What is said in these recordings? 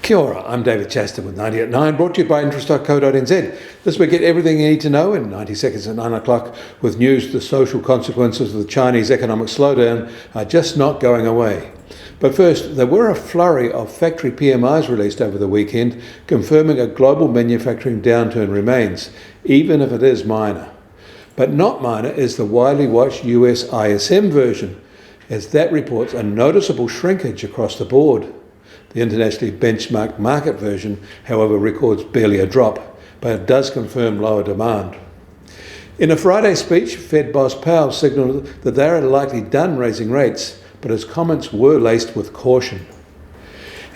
Kia ora, I'm David Chaston with 90 at 9, brought to you by interest.co.nz. This week, get everything you need to know in 90 seconds at 9 o'clock with news. The social consequences of the Chinese economic slowdown are just not going away. But first, there were a flurry of factory PMIs released over the weekend, confirming a global manufacturing downturn remains, even if it is minor. But not minor is the widely watched US ISM version, as that reports a noticeable shrinkage across the board. The internationally benchmarked market version, however, records barely a drop, but it does confirm lower demand. In a Friday speech, Fed boss Powell signalled that they are likely done raising rates, but his comments were laced with caution.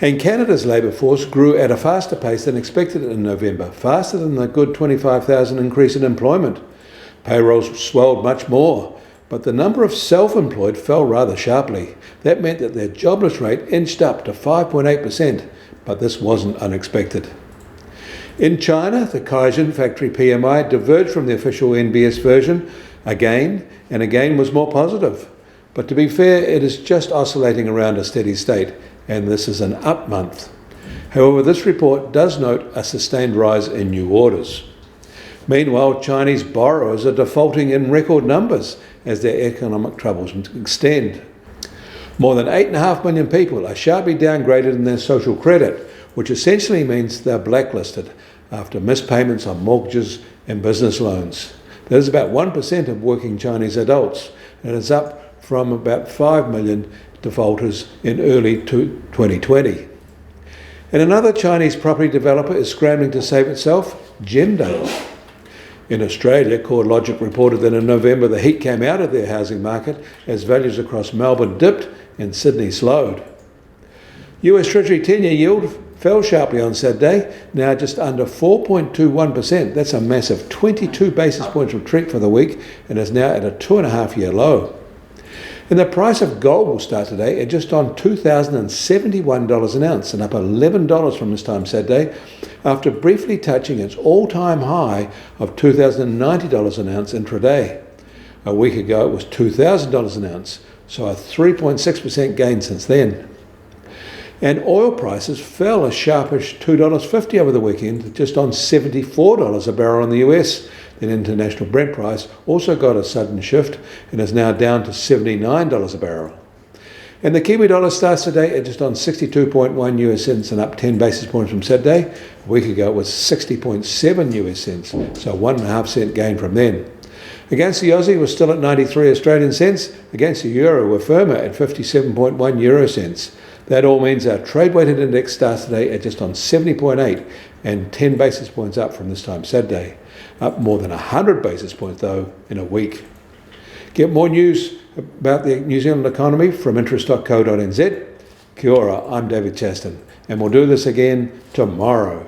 And Canada's labour force grew at a faster pace than expected in November, faster than the good 25,000 increase in employment. Payrolls swelled much more, but the number of self-employed fell rather sharply. That meant that their jobless rate inched up to 5.8%, but this wasn't unexpected. In China, the Caixin factory PMI diverged from the official NBS version again and again was more positive. But to be fair, it is just oscillating around a steady state, and this is an up month. However, this report does note a sustained rise in new orders. Meanwhile, Chinese borrowers are defaulting in record numbers as their economic troubles extend. More than 8.5 million people are sharply downgraded in their social credit, which essentially means they're blacklisted after missed payments on mortgages and business loans. That is about 1% of working Chinese adults, and is up from about 5 million defaulters in early 2020. And another Chinese property developer is scrambling to save itself, Gemdale. In Australia, CoreLogic reported that in November the heat came out of their housing market as values across Melbourne dipped and Sydney slowed. US Treasury 10-year yield fell sharply on Saturday, now just under 4.21%. That's a massive 22 basis points retreat for the week and is now at a 2.5-year low. And the price of gold will start today at just on $2,071 an ounce, and up $11 from this time Saturday, after briefly touching its all-time high of $2,090 an ounce intraday. A week ago it was $2,000 an ounce, so a 3.6% gain since then. And oil prices fell a sharpish $2.50 over the weekend, just on $74 a barrel in the US. The international Brent price also got a sudden shift and is now down to $79 a barrel. And the Kiwi dollar starts today at just on 62.1 US cents and up 10 basis points from Saturday. A week ago it was 60.7 US cents, so 1.5 cent gain from then. Against the Aussie was still at 93 Australian cents. Against the euro we're firmer at 57.1 euro cents. That all means our trade-weighted index starts today at just on 70.8 and 10 basis points up from this time Saturday. Up more than 100 basis points, though, in a week. Get more news about the New Zealand economy from interest.co.nz. Kia ora, I'm David Chaston, and we'll do this again tomorrow.